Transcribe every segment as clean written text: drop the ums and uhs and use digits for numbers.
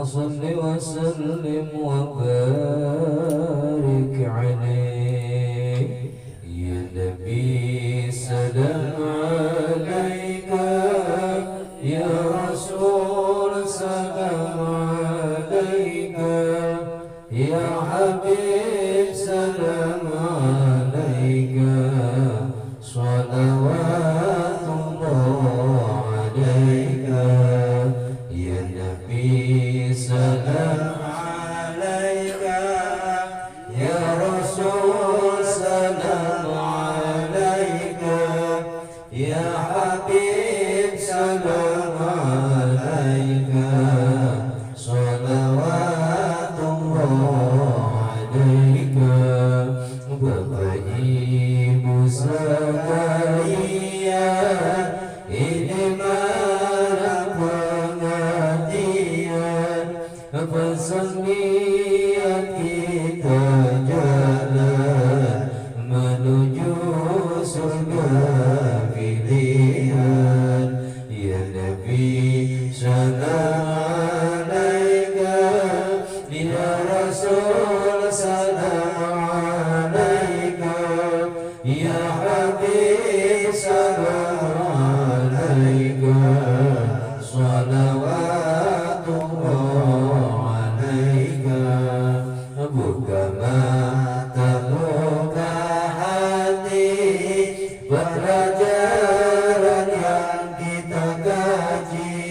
صل وسلم وبارك عليه يا نبي سلام عليك يا رسول سلام عليك يا حبيب سلام عليك صلوات الله عليك يا نبي سلام عليك يا رسول سلام عليك يا حبيب سلام عليك صلوات الله عليك Bapak Ibu sekalian, ini malam pengajian, pesan niat kita jalan menuju surga pilihan. Ya Nabi salam alaika, ya Rasul salam alaika, ya Habib salam alaika, salawatullah alaika. Buka mata, buka hati, pelajaran yang kita kaji,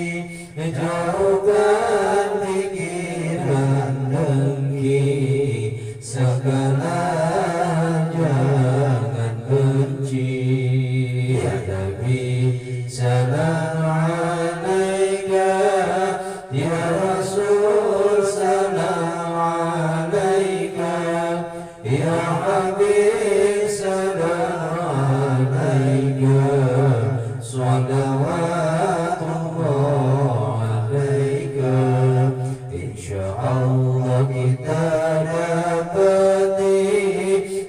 jauhkan pikiran dengki, segala jangan benci. Ya Nabi salam alaika, ya Rasul salam alaika, ya Habib salam alaika, salawatullah alaika. Insyaallah kita dapati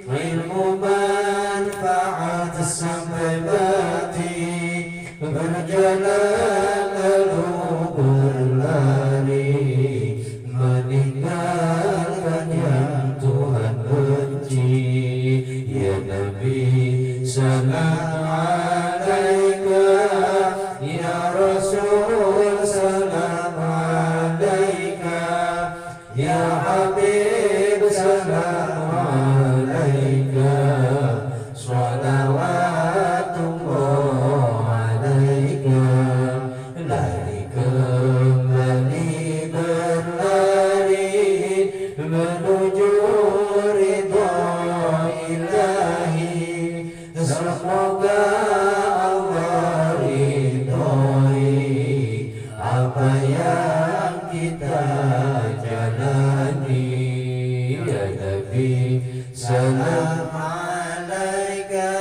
ilmu manfaat sampai mati, berjalan lalu berlari, meninggalkan yang Tuhan benci. Ya Nabi salam alaika, ya Rasul salam alaika, ya Habib salam alaika, salawatullah alaika. Lari kembali berlari menuju ridha ilahi, semoga Allah ridhoi apa yang kita jalani. Ya Nabi salam alaika,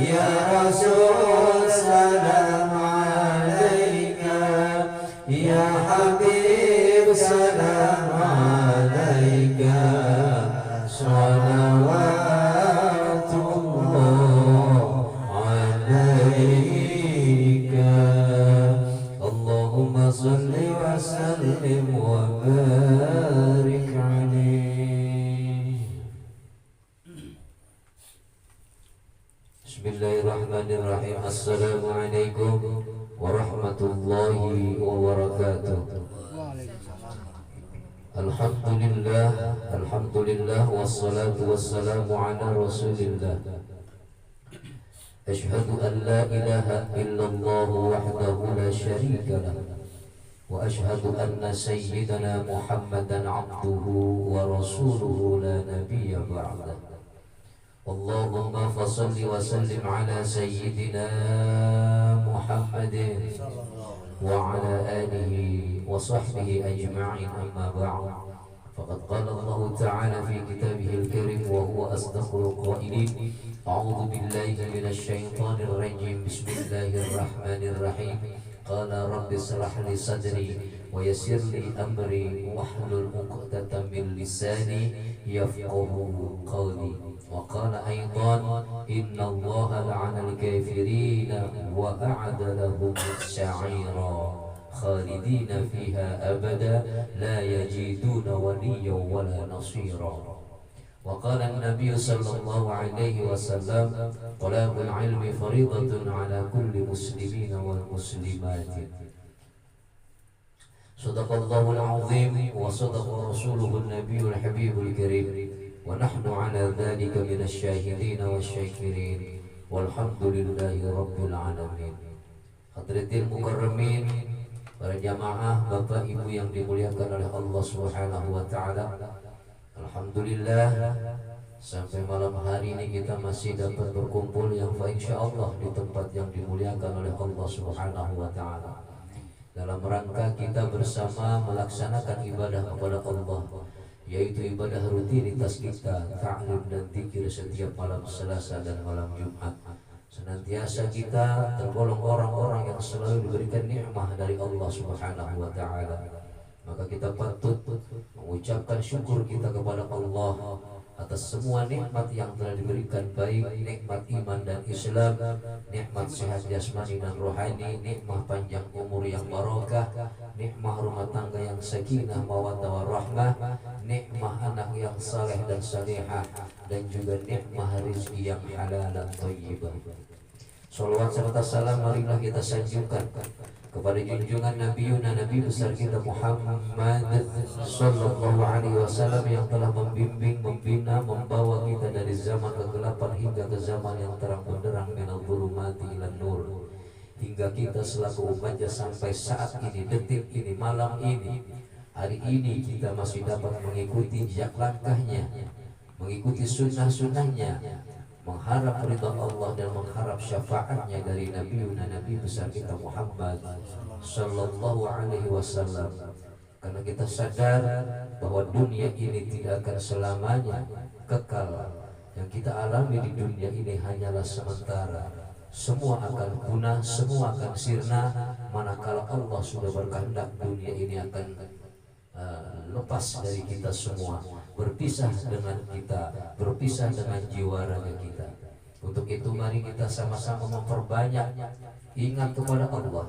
ya Rasul salam alaika, ya Habib salam alaika, salawatullah alaika. Allahumma salli wa sallim wa barik alaihi. Bismillahirrahmanirrahim. Assalamualaikum warahmatullahi wabarakatuh. Alhamdulillah, alhamdulillah, wassalatu wassalamu ala rasulillah. Ashhadu an la ilaha illallah wahdahu la sharika lah, wa ashhadu anna sayyidana Muhammadan abduhu wa rasuluhu la nabiyya ba'dah. Allahumma fasalli wa sallim ala sayyidina Muhammadin wa ala alihi wa sahbihi ajma'in, amma ba'd. Faqad qala Allah ta'ala fi kitabihil karim wa huwa asdaqul qailin. A'udzu billahi minasy syaithanir rajim. Bismillahirrahmanirrahim. Qala rabbi shrah li sadri wa yassir li amri wahlul 'uqdatam min lisani yafqahu qawli. Wa qala aidan inna Allaha la'ana al-kafirina wa a'ada lahum sa'ira. خالدين فيها أبدا لا يجدون وليا ولا نصيرا. وقال النبي صلى الله عليه وسلم طلب العلم فريضة على كل مسلمين والمسلمات. صدق الله العظيم وصدق رسوله النبي الحبيب الكريم ونحن على ذلك من الشاهدين والشاكرين والحمد لله رب العالمين. Hadirin mukarramin, para jamaah, bapak ibu yang dimuliakan oleh Allah Subhanahu wa taala. Alhamdulillah sampai malam hari ini kita masih dapat berkumpul yang insyaallah di tempat yang dimuliakan oleh Allah Subhanahu wa taala. Dalam rangka kita bersama melaksanakan ibadah kepada Allah, yaitu ibadah rutinitas kita, ta'lim dan zikir setiap malam Selasa dan malam Jumat. Senantiasa kita tergolong orang-orang yang selalu diberikan nikmat dari Allah Subhanahu wa taala. Maka kita patut mengucapkan syukur kita kepada Allah atas semua nikmat yang telah diberikan, baik nikmat iman dan Islam, nikmat sehat jasmani dan rohani, nikmat panjang umur yang barokah, nikmat rumah tangga yang sakinah mawaddah warahmah, nikmat anak yang saleh dan salihah, dan juga nikmat rezeki yang halal dan thayyibah. Salawat serta salam marilah kita sanjungkan kepada junjungan Nabi besar kita Muhammad sallallahu alaihi wasallam yang telah membimbing, membina, membawa kita dari zaman kegelapan hingga ke zaman yang terang benderang minal dhulumati ilan nur, hingga kita selaku umatnya sampai saat ini, detik ini, malam ini, hari ini kita masih dapat mengikuti jejak langkahnya, mengikuti sunnah-sunnahnya, mengharap ridha Allah dan mengharap syafaatnya dari Nabi besar kita Muhammad sallallahu alaihi wasallam. Karena kita sadar bahwa dunia ini tidak akan selamanya kekal. Yang kita alami di dunia ini hanyalah sementara. Semua akan punah, semua akan sirna, manakala Allah sudah berkehendak dunia ini akan lepas dari kita semua, berpisah dengan kita, berpisah dengan jiwa raga kita. Untuk itu mari kita sama-sama memperbanyak ingat kepada Allah,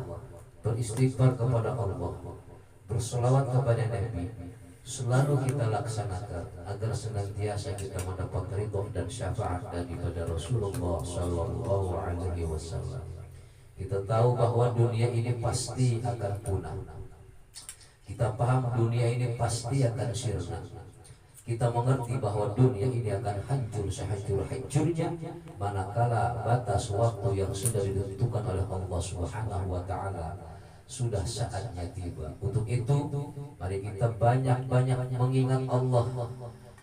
beristighfar kepada Allah, berselawat kepada Nabi, selalu kita laksanakan agar senantiasa kita mendapat ridho dan syafaat daripada Rasulullah sallallahu alaihi wasallam. Kita tahu bahwa dunia ini pasti akan punah. Kita paham dunia ini pasti akan sirna. Kita mengerti bahwa dunia ini akan hancur sehancur-hancurnya manakala batas waktu yang sudah ditentukan oleh Allah Subhanahu wa taala sudah saatnya tiba. Untuk itu mari kita banyak-banyak mengingat Allah,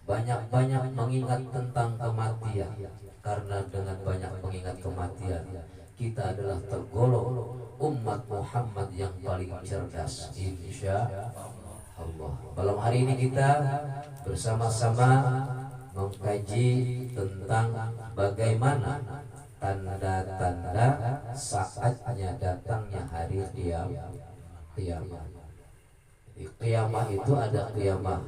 banyak-banyak mengingat tentang kematian, karena dengan banyak mengingat kematian kita adalah tergolong umat Muhammad yang paling cerdas, insya Allah. Malam hari ini kita bersama-sama mengkaji tentang bagaimana tanda-tanda saatnya datangnya hari kiamat. Kiamat itu ada kiamat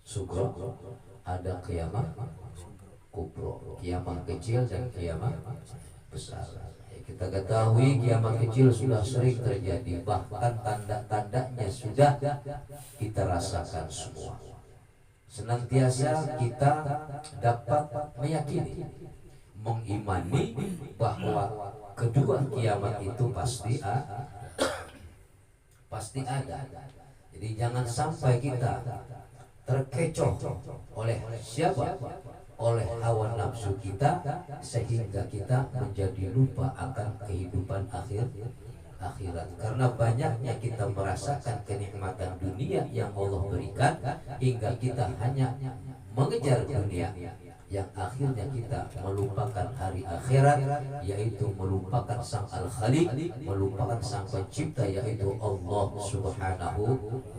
sugro, ada kiamat kubro, kiamat kecil dan kiamat besar. Kita ketahui kiamat kecil sudah sering terjadi, bahkan tanda-tandanya sudah kita rasakan semua. Senantiasa kita dapat meyakini, mengimani bahwa kedua kiamat itu pasti ada. Jadi jangan sampai kita terkecoh oleh siapa? Oleh hawa nafsu kita, sehingga kita menjadi lupa akan kehidupan akhirat. Karena banyaknya kita merasakan kenikmatan dunia yang Allah berikan, hingga kita hanya mengejar dunia, yang akhirnya kita melupakan hari akhirat, yaitu melupakan sang Al-Khaliq, melupakan sang pencipta, yaitu Allah Subhanahu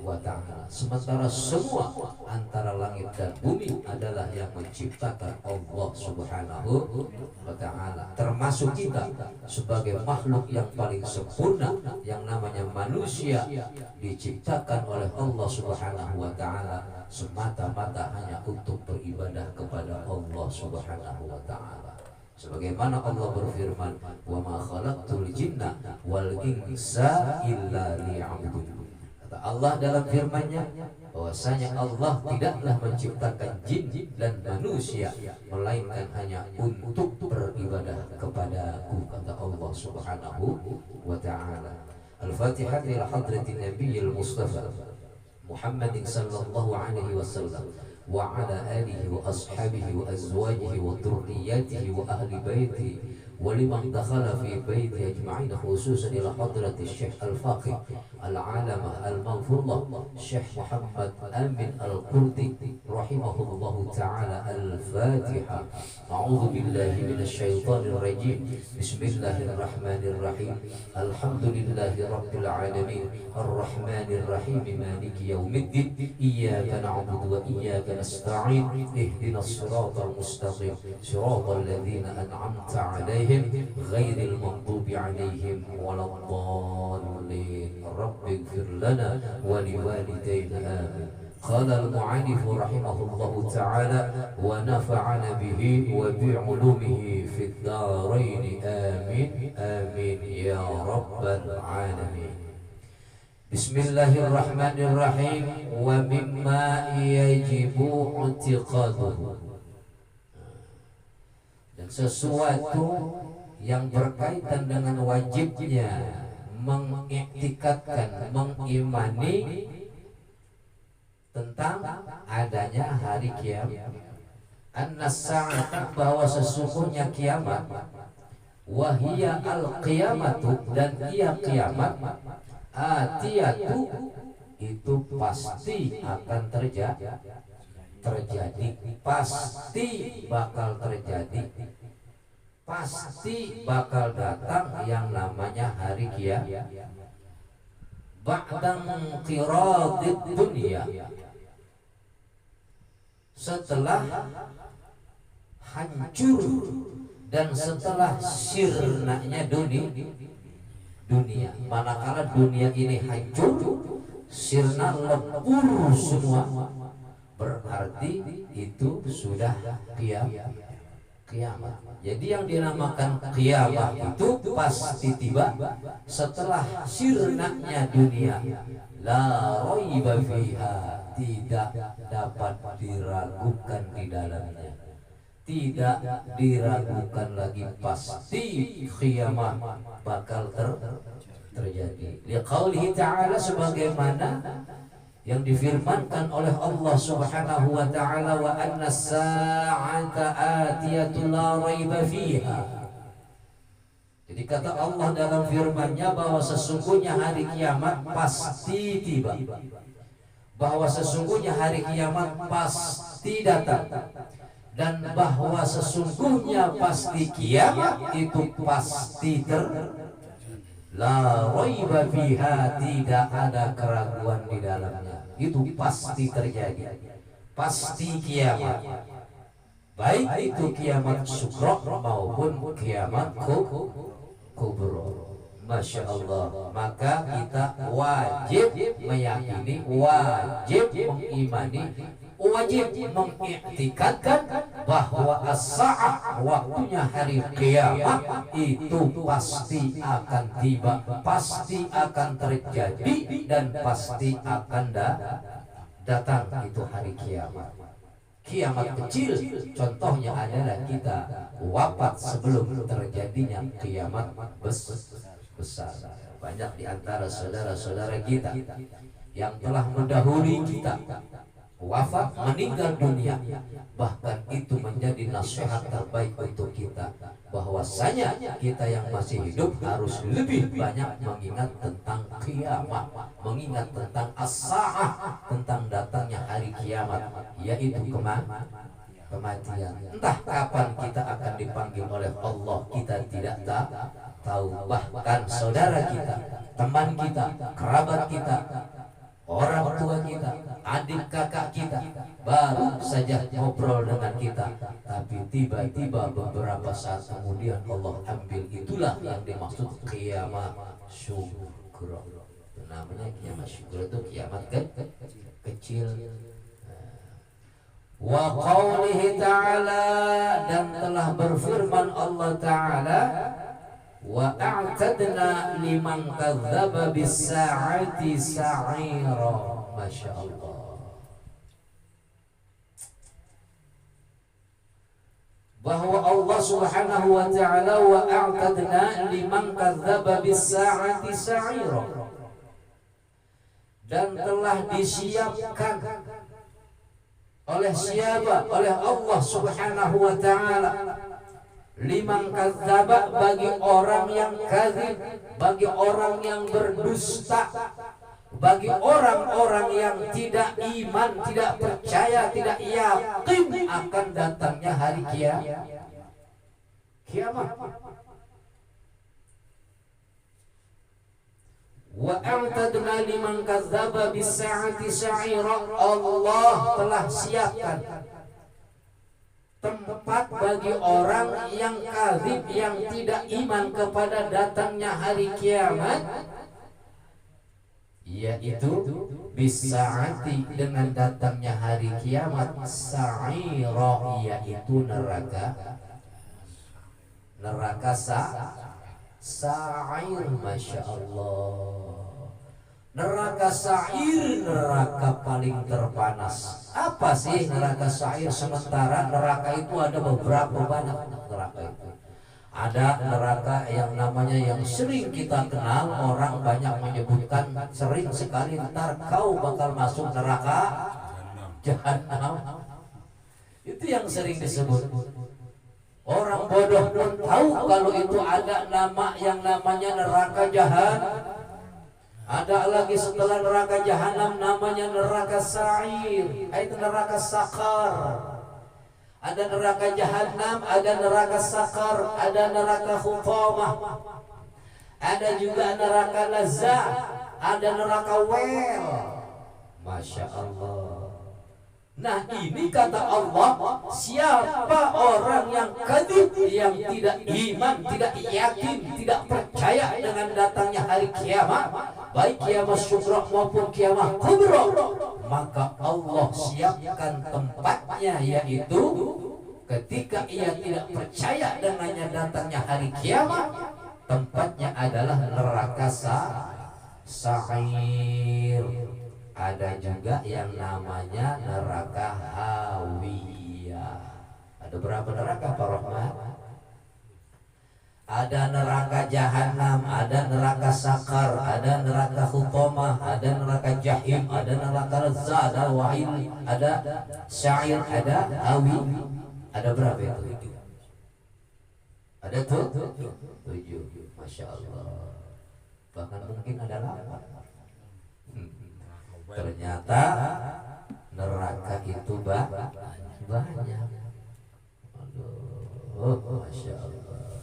wa ta'ala. Sementara semua antara langit dan bumi adalah yang menciptakan Allah Subhanahu wa ta'ala, termasuk kita sebagai makhluk yang paling sempurna, yang namanya manusia, diciptakan oleh Allah Subhanahu wa ta'ala semata-mata hanya untuk beribadah kepada Allah Subhanahu wa ta'ala. Sebagaimana Allah berfirman, "Wa ma khalaqtul jinna wal insa illa liya'budun." Kata Allah dalam firman-Nya bahwasanya Allah tidaklah menciptakan jin dan manusia melainkan hanya untuk beribadah kepadaku, kata Allah Subhanahu wa taala. Al-Fatihah ila hadratin Nabiyil Mustafa Muhammadin sallallahu alaihi wasallam wa ala alihi wa ashabihi wa azwajihi wa dhurriyyatihi wa ahli baitihi wa liman dakhala fi baitihi ajma'in, khususan ila hadrati Syekh Al-Faqih Al-Alamah Al-Maghfurlah Syekh Muhammad Amin Al-Qurdi rahimahullahu ta'ala. Al-Fatiha. A'udzu billahi minasy syaithanir rajim. Bismillahirrahmanirrahim. Alhamdulillahi rabbil alamin. Ar-Rahmanir Rahim. Maliki yaumiddin. Iyyaka na'budu wa iyyaka nasta'in. Ihdinas siratal mustaqim. Siratal ladzina an'amta 'alaihim ghairil maghdubi 'alaihim waladdallin. Rabbighfir lana wa liwalidayna amin. قال المعلف رحمه الله تعالى ونفعنا به وبعلومه في الدارين آمين آمين يا رب العالمين. بسم الله الرحمن الرحيم. ومما يجب اعتقاده, dan sesuatu yang berkaitan dengan wajibnya mengiktikadkan, mengimani tentang adanya hari kiamat. An-sa'ah, bahwa sesungguhnya kiamat, wahia al-qiyamatu, dan ia kiamat, atiyatu, itu pasti akan terjadi, pasti bakal terjadi, pasti bakal datang yang namanya hari kiamat. Ba'dang qiradid dunia, setelah hancur dan setelah sirnanya dunia. Manakala dunia ini hancur, sirna lebur semua, berarti itu sudah kiamat. Jadi yang dinamakan kiamat itu pasti tiba setelah sirnanya dunia. La raiba fiha, tidak dapat diragukan di dalamnya, tidak diragukan lagi, pasti kiamat bakal terjadi. Liqaulihi ta'ala, sebagaimana yang difirmankan oleh Allah Subhanahu wa taala, wa anna as-sa'ata atiyatun la raiba fiha. Jadi kata Allah dalam firman-Nya bahwa sesungguhnya hari kiamat pasti tiba, bahwa sesungguhnya hari kiamat pasti datang, dan bahwa sesungguhnya pasti kiamat itu pasti la raiba fiha, tidak ada keraguan di dalamnya, itu pasti terjadi, pasti kiamat, baik itu kiamat sugro maupun kiamat kubro. Masya Allah. Maka kita wajib meyakini, wajib mengimani, wajib mengiktikadkan bahwa as-sa'ah, waktunya hari kiamat itu pasti akan tiba, pasti akan terjadi, dan pasti akan datang itu hari kiamat. Kiamat kecil contohnya adalah kita wafat sebelum terjadinya kiamat besar. Banyak di antara saudara-saudara kita yang telah mendahului kita wafat, meninggal dunia, bahkan itu menjadi nasihat terbaik untuk kita, bahwasanya kita yang masih hidup harus lebih banyak mengingat tentang kiamat, mengingat tentang as-sa'ah, tentang datangnya hari kiamat, yaitu kematian. Entah kapan kita akan dipanggil oleh Allah, kita tidak tahu. Bahkan saudara kita, teman kita, kerabat kita, orang tua kita, adik kakak kita baru saja ngobrol dengan kita, tapi tiba-tiba beberapa saat kemudian Allah ambil. Itulah yang dimaksud kiamat syukur. Namanya kiamat syukur itu kiamat kecil. Wa qawlihi ta'ala, dan telah berfirman Allah Ta'ala, wa a'tadna liman kadzdzaba bis-sa'ati sa'ira. Masya Allah. Bahwa Allah Subhanahu wa Ta'ala wa a'tadna liman kadzdzaba bis-sa'ati sa'ira, dan telah disiapkan oleh siapa? Oleh Allah Subhanahu wa Ta'ala, liman kadzdzaba, bagi orang yang kadzib, bagi orang yang berdusta, bagi orang-orang yang tidak iman, tidak percaya, tidak yakin akan datangnya hari kiamat. Wa a'tadna liman kadzdzaba bis-sa'ati sa'ira, Allah telah siapkan tempat bagi orang yang kadzib, yang tidak iman kepada datangnya hari kiamat, yaitu bis-sa'ati, dengan datangnya hari kiamat, sa'ira, yaitu neraka sa'ir. Masya Allah. Neraka sa'ir, neraka paling terpanas. Apa sih neraka sa'ir? Sementara neraka itu ada beberapa banyak neraka itu. Ada neraka yang namanya yang sering kita kenal, orang banyak menyebutkan sering sekali, ntar kau bakal masuk neraka jahanam. Itu yang sering disebut. Orang bodoh pun tahu kalau itu ada nama yang namanya neraka jahanam. Ada lagi setelah neraka jahanam namanya neraka sa'ir, itu neraka sakar. Ada neraka jahanam, ada neraka sakar, ada neraka hutamah, ada juga neraka lazah, ada neraka wel. Masya Allah. Nah, ini kata Allah, siapa orang yang kadzib, yang tidak iman, tidak yakin, tidak percaya dengan datangnya hari kiamat, baik kiamat syukrah maupun kiamat kubra, maka Allah siapkan tempatnya, yaitu ketika ia tidak percaya dengannya datangnya hari kiamat, tempatnya adalah neraka sa'ir. Ada juga yang namanya neraka hawiyah. Ada berapa neraka Pak Rahman? Ada neraka jahanam, ada neraka sakar, ada neraka hutamah, ada neraka jahim, ada neraka lazah, ada wa'il, ada syair, ada hawi. Ada berapa itu? Ada tuh? 7. Masya Allah. Bahkan mungkin ada 8. Ternyata neraka itu banyak. Aduh, Masya Allah.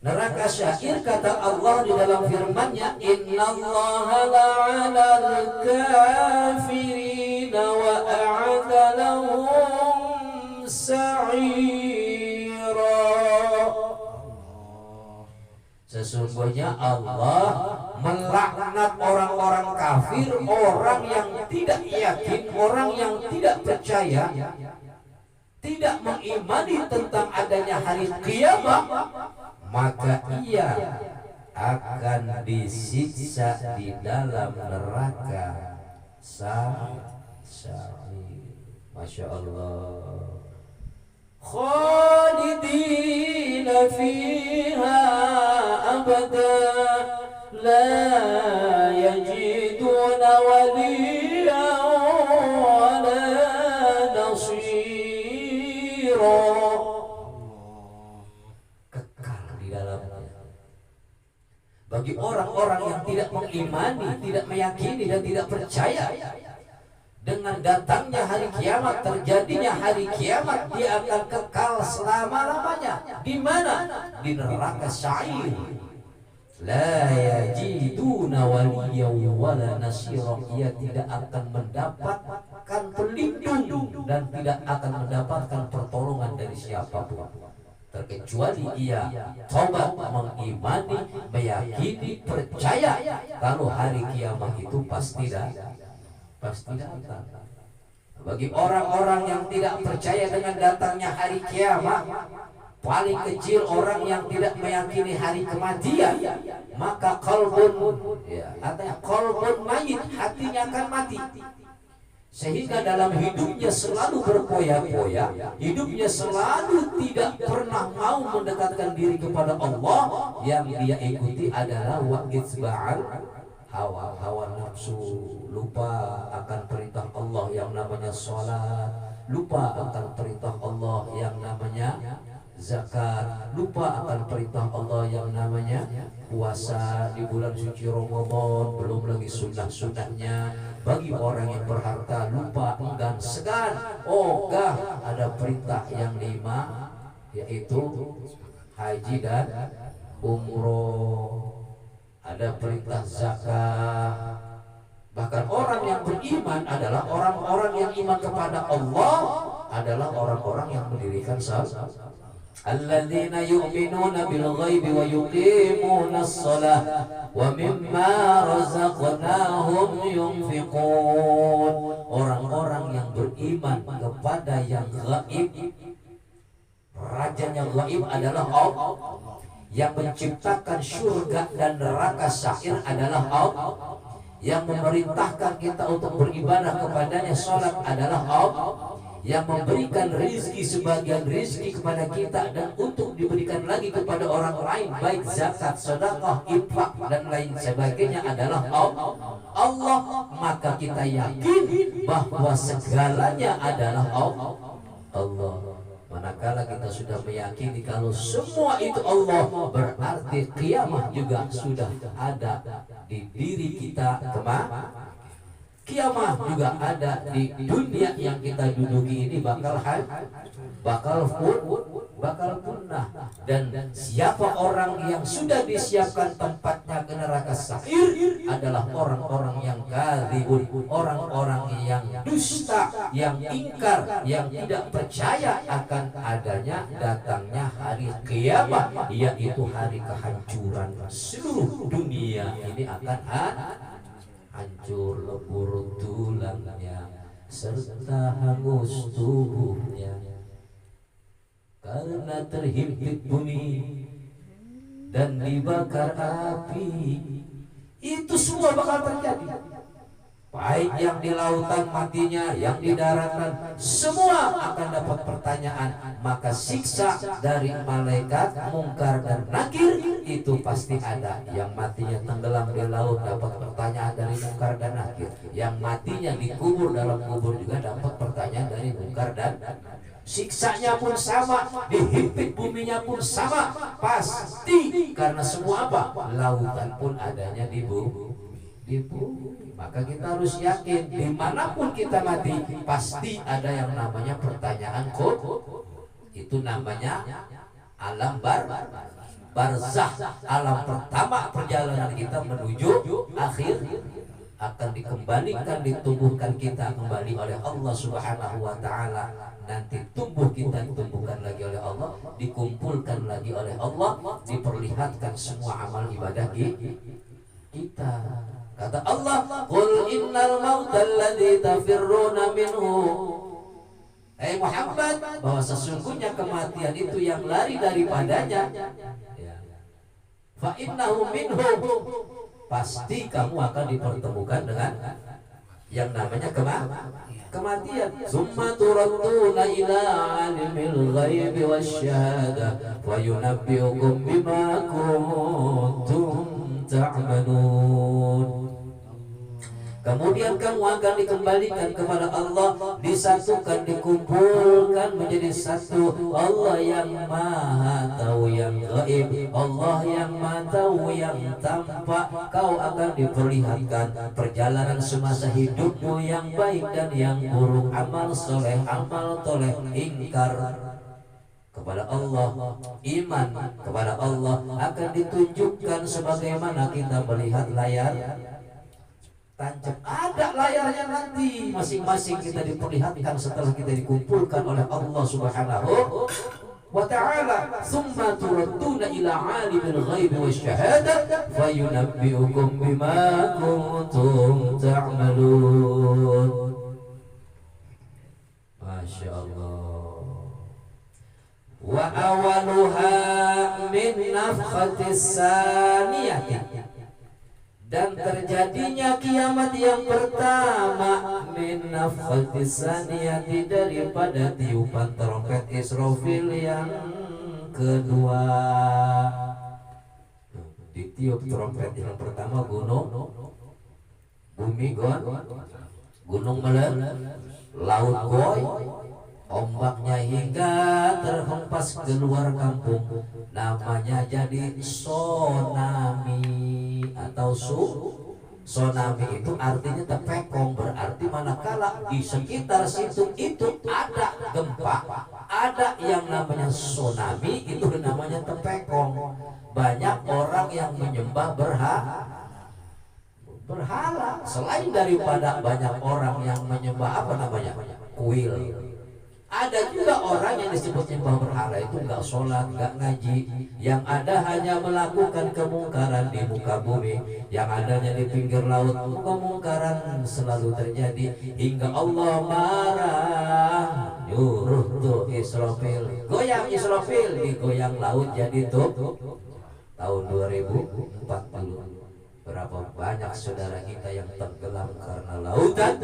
Neraka syair, kata Allah di dalam firman-Nya, innallaha la'anal kafirina wa a'adda lahum sa'ira. Sesungguhnya Allah melaknat orang-orang kafir, orang yang tidak yakin, orang yang tidak percaya, tidak mengimani tentang adanya hari kiamat, maka ia akan disiksa di dalam neraka sa'ir. Masya Allah. Khalidina fiha abada la yajiduna waliyan wala nasira. Kekal di dalamnya. Bagi orang-orang yang tidak mengimani, tidak meyakini, dan tidak percaya dengan datangnya hari kiamat, terjadinya hari kiamat, dia akan kekal selama-lamanya. Di mana? Di neraka sa'ir. La yajiduna waliyyan wala nasira. Ia tidak akan mendapatkan pelindung dan tidak akan mendapatkan pertolongan dari siapapun, terkecuali ia tobat, mengimani, meyakini, percaya kalau hari kiamat itu pasti datang. Bagi orang-orang yang tidak percaya dengan datangnya hari kiamat, paling kecil orang yang tidak meyakini hari kematian, maka qalbun, ya, artinya qalbun mayit, hatinya akan mati. Sehingga dalam hidupnya selalu berpoya-poya, hidupnya selalu tidak pernah mau mendekatkan diri kepada Allah. Yang dia ikuti adalah waqitsba'al hawa nafsu, lupa akan perintah Allah yang namanya sholat, lupa akan perintah Allah yang namanya zakat, lupa akan perintah Allah yang namanya puasa di bulan suci Ramadan, belum lagi sunnah-sunnahnya. Bagi orang yang berharta, lupa, enggan, segan, ogah ada perintah yang 5, yaitu haji dan umroh, ada perintah zakat. Bahkan orang yang beriman adalah orang-orang yang iman kepada Allah, adalah orang-orang yang mendirikan salat. Alladzina yu'minuna bil ghaibi wa yuqimuna shalah wa mimma razaqnahum yunfiqun. Orang-orang yang beriman kepada yang gaib. Rajanya gaib adalah Allah. Yang menciptakan surga dan neraka sa'ir adalah Allah. Yang memerintahkan kita untuk beribadah kepadanya, salat, adalah Allah. Yang memberikan rizki sebagian rizki kepada kita dan untuk diberikan lagi kepada orang lain, baik zakat, sedekah, infak dan lain sebagainya, adalah Allah. Maka kita yakin bahwa segalanya adalah Allah. Manakala kita sudah meyakini kalau semua itu Allah, berarti kiamat juga sudah ada di diri kita. Kiamat juga ada di dunia yang kita duduki ini, bakal punah. Dan siapa orang yang sudah disiapkan tempatnya ke neraka sa'ir adalah orang-orang yang kadzibun, orang-orang yang dusta, yang ingkar, yang tidak percaya akan adanya datangnya hari kiamat, yaitu hari kehancuran. Seluruh dunia ini akan hancur, lebur tulangnya serta hangus tubuhnya karena terhimpit bumi dan dibakar api. Itu semua bakal terjadi, baik yang di lautan matinya, yang di daratan, semua akan dapat pertanyaan. Maka siksa dari malaikat mungkar dan nakir itu pasti ada. Yang matinya tenggelam di laut dapat pertanyaan dari mungkar dan nakir. Yang matinya dikubur dalam kubur juga dapat pertanyaan dari mungkar dan siksanya pun sama, dihimpit buminya pun sama, pasti. Karena semua apa? Lautan pun adanya di bumi. Maka kita harus yakin dimanapun kita mati pasti ada yang namanya pertanyaan itu namanya alam barzah, alam pertama perjalanan kita menuju akhir. Akan dikembalikan, ditumbuhkan kita kembali oleh Allah Subhanahu wa ta'ala. Nanti tumbuh kita ditumbuhkan lagi oleh Allah, dikumpulkan lagi oleh Allah, diperlihatkan semua amal ibadah kita. Kata Allah, qul innal mauta alladzi tafirruna minhu. Muhammad, bahwa sesungguhnya kematian itu yang lari daripadanya, fa innahu minhu, pasti kamu akan dipertemukan dengan yang namanya kematian. Summa turadduna ila alimil ghaibi wasyahada wa yunabbiukum bima kuntum ta'malun. Kemudian kamu akan dikembalikan kepada Allah, disatukan, dikumpulkan menjadi satu. Allah yang maha tahu yang gaib, Allah yang maha tahu yang tampak. Kau akan diperlihatkan perjalanan semasa hidupmu yang baik dan yang buruk, amal soleh, amal toleh, ingkar kepada Allah, iman kepada Allah akan ditunjukkan sebagaimana kita melihat layar tancap. Ada layarnya nanti, masing-masing kita diperlihatkan setelah kita dikumpulkan oleh Allah Subhanahu wa ta'ala. Tsumma turadduna ila alimil ghaibi wasyahada fayunabbiukum bima kuntum ta'malun. Masya Allah. Wa awaluha min nafkhatis saniyati, dan terjadinya kiamat yang pertama min nafkhatis saniyati, daripada tiupan trompet Israfil yang kedua. Ditiup trompet yang pertama bumi gunung meletus, laut goy, ombaknya hingga terhempas keluar kampung, namanya jadi tsunami atau tsunami. Itu artinya tepekong, berarti manakala di sekitar situ itu ada gempa, ada yang namanya tsunami, itu namanya tepekong. Banyak orang yang menyembah berhala selain daripada banyak orang yang menyembah apa namanya kuil. Ada juga orang yang disebut nyembah berhala itu nggak sholat, nggak ngaji, yang ada hanya melakukan kemungkaran di muka bumi, yang adanya di pinggir laut. Kemungkaran selalu terjadi hingga Allah marah, nyuruh tuh Israfil, goyang Israfil, digoyang laut jadi tuh. Tahun 2040 berapa banyak saudara kita yang tenggelam karena lautan,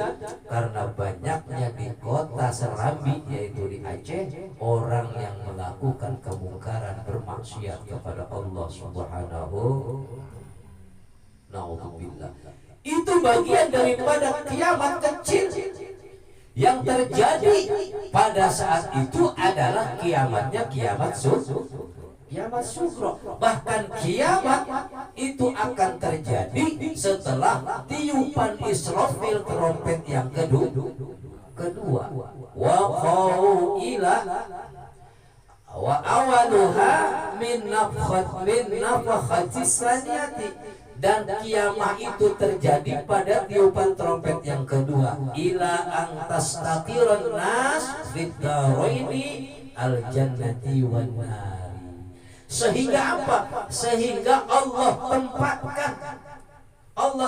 karena banyaknya di kota Serambi yaitu di Aceh orang yang melakukan kemungkaran, bermaksiat kepada Allah Subhanahu. Naudzubillah. Itu bagian daripada kiamat kecil. Yang terjadi pada saat itu adalah kiamatnya kiamat sugro. Bahkan kiamat itu akan terjadi setelah tiupan Israfil trompet yang kedua. Wa qawila wa awaluha min nafkhatis saniyati, dan kiamat itu terjadi pada tiupan trompet yang kedua. Ila antastaqiran nas fid daraini al jannati wan nar. Sehingga apa? Sehingga Allah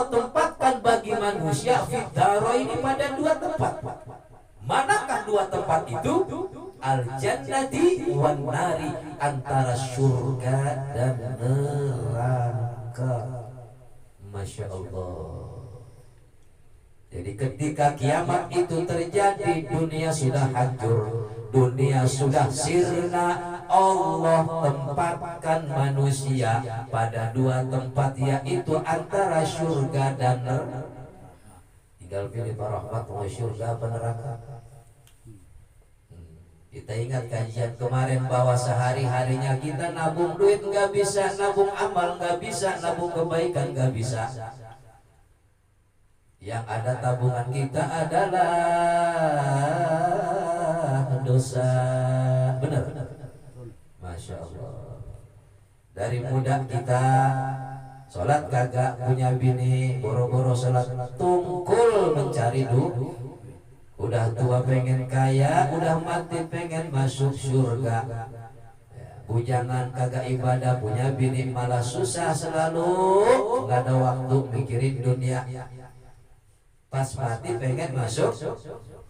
tempatkan bagi manusia fitaro ini pada dua tempat. Manakah dua tempat itu? Al-jannati wan nari, antara surga dan neraka. Masya Allah. Jadi ketika kiamat itu terjadi, dunia sudah hancur, dunia sudah sirna. Allah tempatkan manusia pada dua tempat, yaitu antara surga dan neraka. Tinggal pilih rahmat mau surga apa neraka. Kita ingat kajian kemarin bahwa sehari-harinya kita nabung duit nggak bisa, nabung amal nggak bisa, nabung kebaikan nggak bisa. Yang ada tabungan kita adalah dosa. Benar. Masya Allah. Dari muda kita sholat kagak punya bini, boro-boro sholat tungkul mencari duit. Udah tua pengen kaya, udah mati pengen masuk surga. Bujangan kagak ibadah, punya bini malah susah selalu, nggak ada waktu mikirin dunia. Pas mati pengen masuk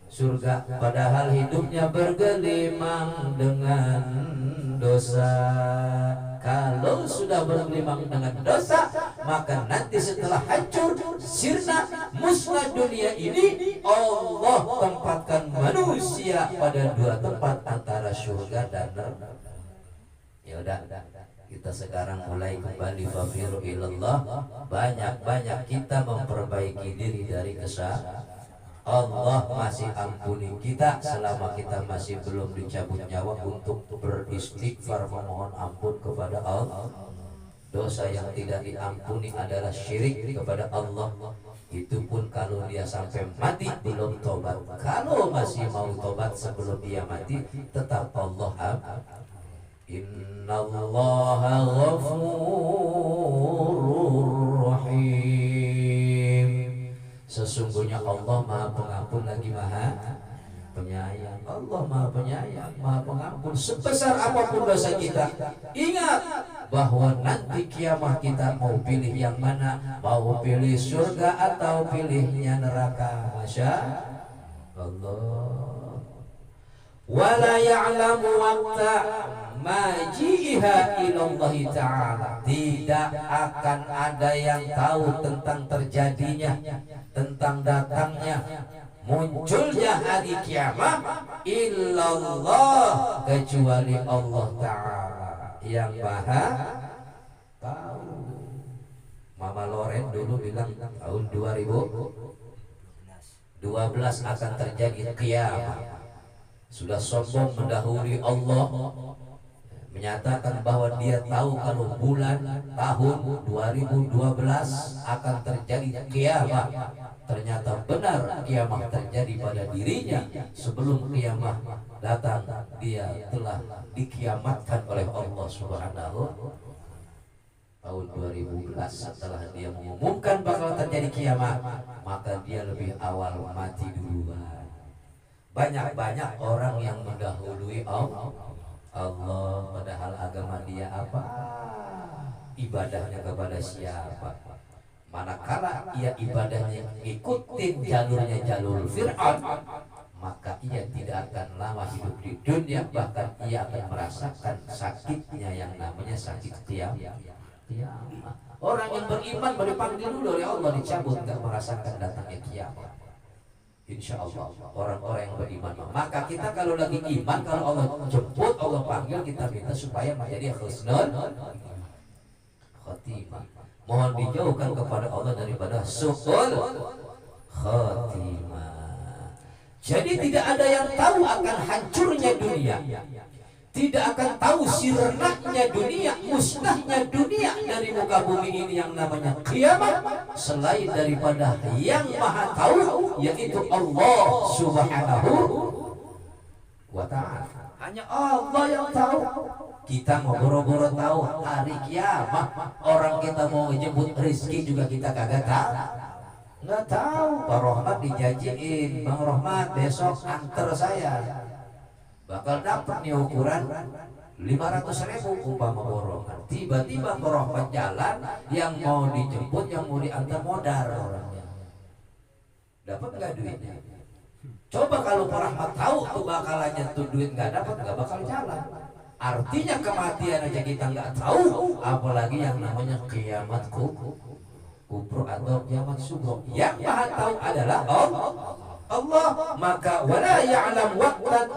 surga, padahal hidupnya bergelimang dengan dosa. Kalau sudah bergelimang dengan dosa, maka nanti setelah hancur, sirna, musnah dunia ini, Allah tempatkan manusia pada dua tempat antara surga dan neraka. Ya udah, kita sekarang mulai kembali fafiru ilallah. Banyak-banyak kita memperbaiki diri dari kesalahan. Allah masih ampuni kita selama kita masih belum dicabut nyawa untuk beristighfar, memohon ampun kepada Allah. Dosa yang tidak diampuni adalah syirik kepada Allah. Itu pun kalau dia sampai mati belum tobat. Kalau masih mau tobat sebelum dia mati, tetap Allah Innallaha ghafurur rahim. Sesungguhnya Allah Maha Pengampun lagi Maha Penyayang. Allah Maha Penyayang, Maha Pengampun. Sebesar apapun dosa kita, ingat bahwa nanti kiamat kita mau pilih yang mana, mau pilih surga atau pilihnya neraka. Masya Allah. wala ya'lamu waqta maji'iha ilallahi ta'ala. Tidak akan ada yang tahu tentang terjadinya, tentang datangnya, munculnya hari kiamat illallah, kecuali Allah Ta'ala yang maha tahu. Mama Loren dulu bilang tahun 2012 akan terjadi kiamat. Sudah sombong mendahului Allah, menyatakan bahwa dia tahu kalau bulan tahun 2012 akan terjadi kiamat. Ternyata benar kiamat terjadi pada dirinya. Sebelum kiamat datang, dia telah dikiamatkan oleh Allah Subhanahu. Tahun 2011 setelah dia mengumumkan bakal terjadi kiamat, maka dia lebih awal mati duluan. Banyak-banyak orang yang mendahului Allah, padahal agama dia apa? Ibadahnya kepada siapa? Manakala ia ibadahnya ikutin jalur Fir'aun, maka ia tidak akan lama hidup di dunia, bahkan ia akan merasakan sakitnya yang namanya sakit kiamat. Orang yang beriman baru dipanggil dulu oleh Allah, dicabut, gak merasakan datangnya kiamat. Insya Allah orang-orang yang beriman. Maka kita kalau lagi iman, kalau Allah jemput, Allah panggil, kita minta supaya menjadi husnul khotimah. Mohon dijauhkan kepada Allah daripada su'ul khotimah. Jadi tidak ada yang tahu akan hancurnya dunia, tidak akan tahu sirnanya dunia, musnahnya dunia dari muka bumi ini yang namanya kiamat, selain daripada yang maha tahu, yaitu Allah Subhanahu wa ta'ala. Hanya Allah yang tahu. Kita mau boro-boro tahu hari kiamat, orang kita mau jemput rezeki juga kita kagak tahu. Nggak tahu. Pak Rohmat dijanjiin, Bang Rohmat besok antar saya, bakal dapat nih ukuran 500.000 umpama borongan. Tiba-tiba Pak Rohmat jalan, yang mau dijemput, yang mau diantar modal orangnya. Dapat nggak duitnya? Coba kalau Pak Rohmat tahu tuh bakalannya tuh duit nggak dapat, nggak bakal jalan. Artinya kematian aja kita nggak tahu, apalagi yang namanya kiamat kubro atau kiamat sugro. Yang maha tahu adalah Allah. Maka wala ya'lam waqtan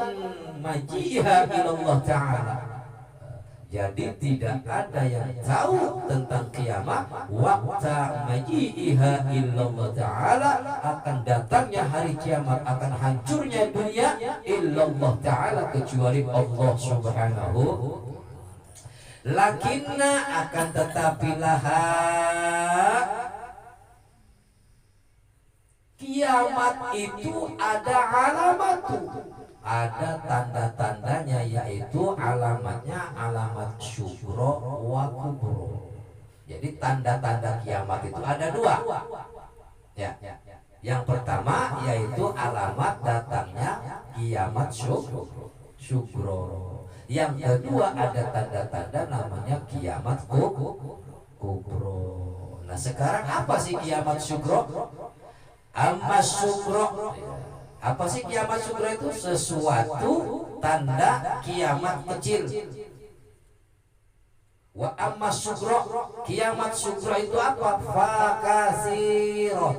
maji'iha ilallah ta'ala. Jadi tidak ada yang tahu tentang kiamat, waqta maji'iha illallah ta'ala, akan datangnya hari kiamat, akan hancurnya dunia, illallah ta'ala, kecuali Allah Subhanahu. Lakinna, akan tetapi laha, kiamat itu ada alamatu, ada tanda-tandanya, yaitu alamatnya alamat syukro wa kubro. Jadi tanda-tanda kiamat itu ada dua ya. Yang pertama yaitu alamat datangnya kiamat syukro. Yang kedua ada tanda-tanda namanya kiamat kubro. Nah sekarang apa sih kiamat syukro? Amma syukro, apa sih kiamat syukro itu? Sesuatu tanda kiamat kecil. Wa amma syukro, kiamat syukro itu apa? Fakasiro.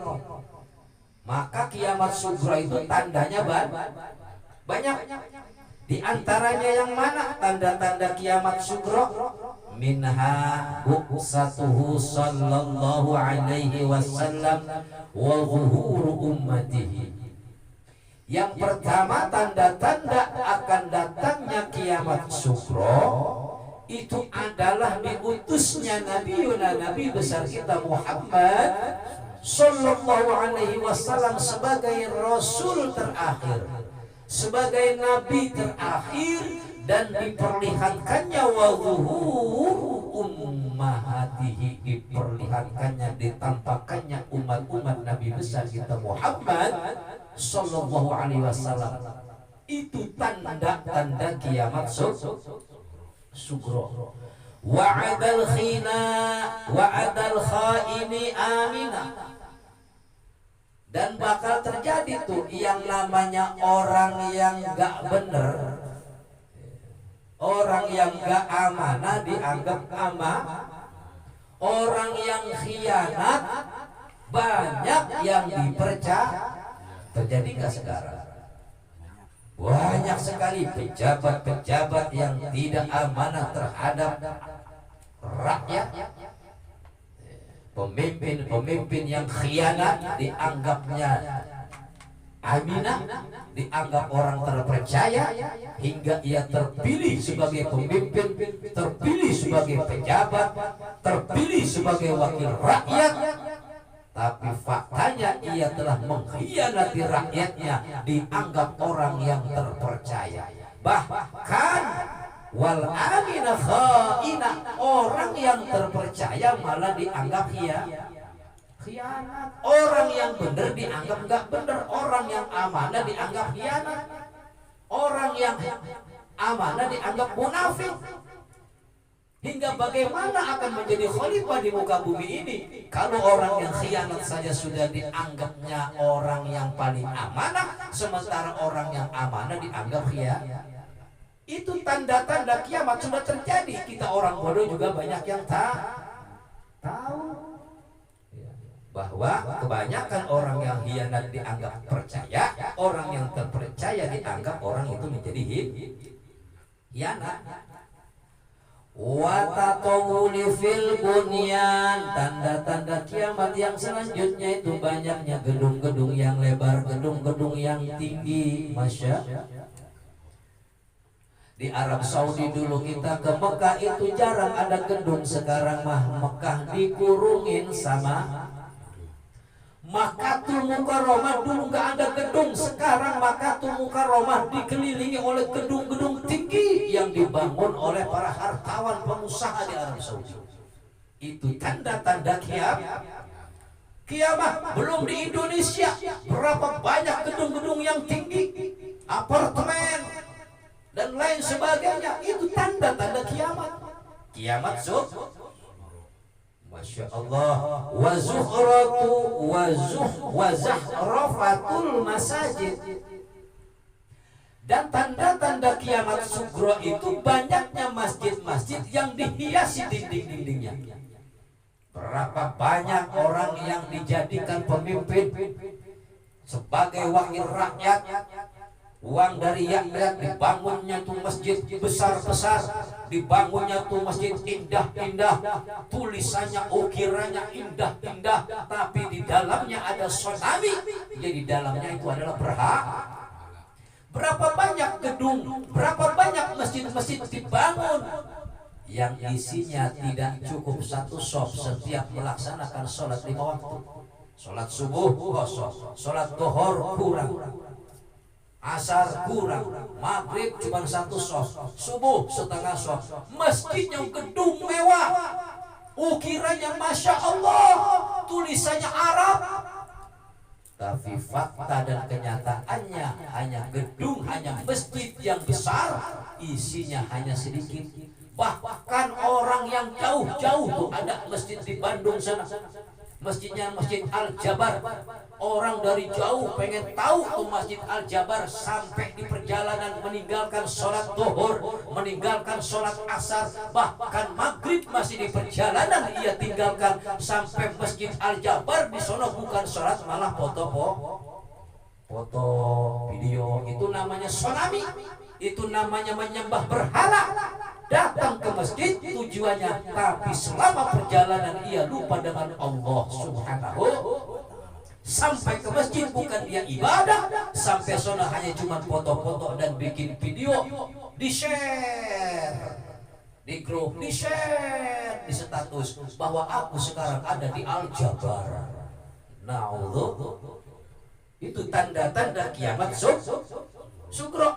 Maka kiamat syukro itu tandanya banyak. Di antaranya yang mana tanda-tanda kiamat syukro? Minha buksatuhu sallallahu alaihi wasallam wa zuhuru ummatihi. Yang pertama tanda-tanda akan datangnya kiamat syukro itu adalah diutusnya Nabi besar kita Muhammad sallallahu alaihi wasallam sebagai rasul terakhir, sebagai nabi terakhir, dan diperlihatkannya wazuhur ummahatihi, diperlihatkannya, ditampakkannya umat-umat Nabi besar kita Muhammad sallallahu alaihi wasallam. Itu tanda-tanda kiamat sugro. Wa'adal khina wa'adal khaini amina. Dan bakal terjadi tuh yang namanya orang yang gak bener, orang yang gak amanah dianggap amanah, orang yang khianat banyak yang dipercaya. Terjadi nggak sekarang? Banyak sekali pejabat-pejabat yang tidak amanah terhadap rakyat, pemimpin-pemimpin yang khianat dianggapnya aminah, dianggap orang terpercaya, hingga ia terpilih sebagai pemimpin, terpilih sebagai pejabat, terpilih sebagai wakil rakyat. Tapi faktanya ia telah mengkhianati rakyatnya, dianggap orang yang terpercaya. Bahkan wal amina khaina, orang yang terpercaya malah dianggap khianat. Orang yang benar dianggap nggak benar, orang yang amanah dianggap khianat, orang yang amanah dianggap munafik. Hingga bagaimana akan menjadi khalifah di muka bumi ini kalau orang yang khianat saja sudah dianggapnya orang yang paling amanah, sementara orang yang amanah dianggap khianat. Itu tanda-tanda kiamat sudah terjadi. Kita orang bodoh juga banyak yang tahu bahwa kebanyakan orang yang khianat dianggap percaya, orang yang terpercaya dianggap orang itu menjadi khianat. Watatawuli fil bunyan, tanda-tanda kiamat yang selanjutnya itu banyaknya gedung-gedung yang lebar, gedung-gedung yang tinggi. Masya. Di Arab Saudi dulu kita ke Mekah itu jarang ada gedung, sekarang mah Mekah dikurungin sama Makatul Mukarramah. Dulu nggak ada gedung, sekarang Makatul Mukarramah dikelilingi oleh gedung-gedung tinggi yang dibangun oleh para hartawan pengusaha di Arab Saudi. Itu tanda-tanda kiamat. Belum di Indonesia, berapa banyak gedung-gedung yang tinggi, apartemen dan lain sebagainya. Itu tanda-tanda kiamat. Kiamat Masya Allah. Wazahrafatul masajid. Dan tanda-tanda kiamat sugro itu banyaknya masjid-masjid yang dihiasi dinding-dindingnya. Berapa banyak orang yang dijadikan pemimpin sebagai wakil rakyat, uang dari rakyat, dibangunnya tuh masjid besar-besar, dibangunnya tuh masjid indah-indah, tulisannya ukirannya indah-indah, tapi di dalamnya ada tsunami. Jadi dalamnya itu adalah berapa banyak gedung, berapa banyak masjid-masjid dibangun yang isinya tidak cukup satu shop setiap melaksanakan sholat 5 waktu. Sholat subuh kosong, sholat duhur kurang, asar kurang, maghrib cuma 1 shop, subuh setengah shop. Masjidnya gedung mewah, ukirannya Masya Allah, tulisannya Arab, tapi fakta dan kenyataannya hanya gedung, hanya masjid yang besar, isinya hanya sedikit. Bahkan orang yang jauh-jauh tuh, ada masjid di Bandung sana, masjidnya Masjid Al-Jabar. Orang dari jauh pengen tahu tuh Masjid Al-Jabar, sampai di perjalanan meninggalkan sholat duhur, meninggalkan sholat asar, bahkan maghrib masih di perjalanan ia tinggalkan sampai Masjid Al-Jabar. Di sono bukan sholat, malah foto video. Itu namanya tsunami, itu namanya menyembah berhala. Datang ke masjid tujuannya, tapi selama perjalanan ia lupa dengan Allah Subhanahu. Sampai ke masjid bukan dia ibadah, sampai sana hanya cuma foto-foto dan bikin video, di-share di grup, di-share di status bahwa aku sekarang ada di Al-Jabar. Na'udzubillah. Itu tanda-tanda kiamat sugro.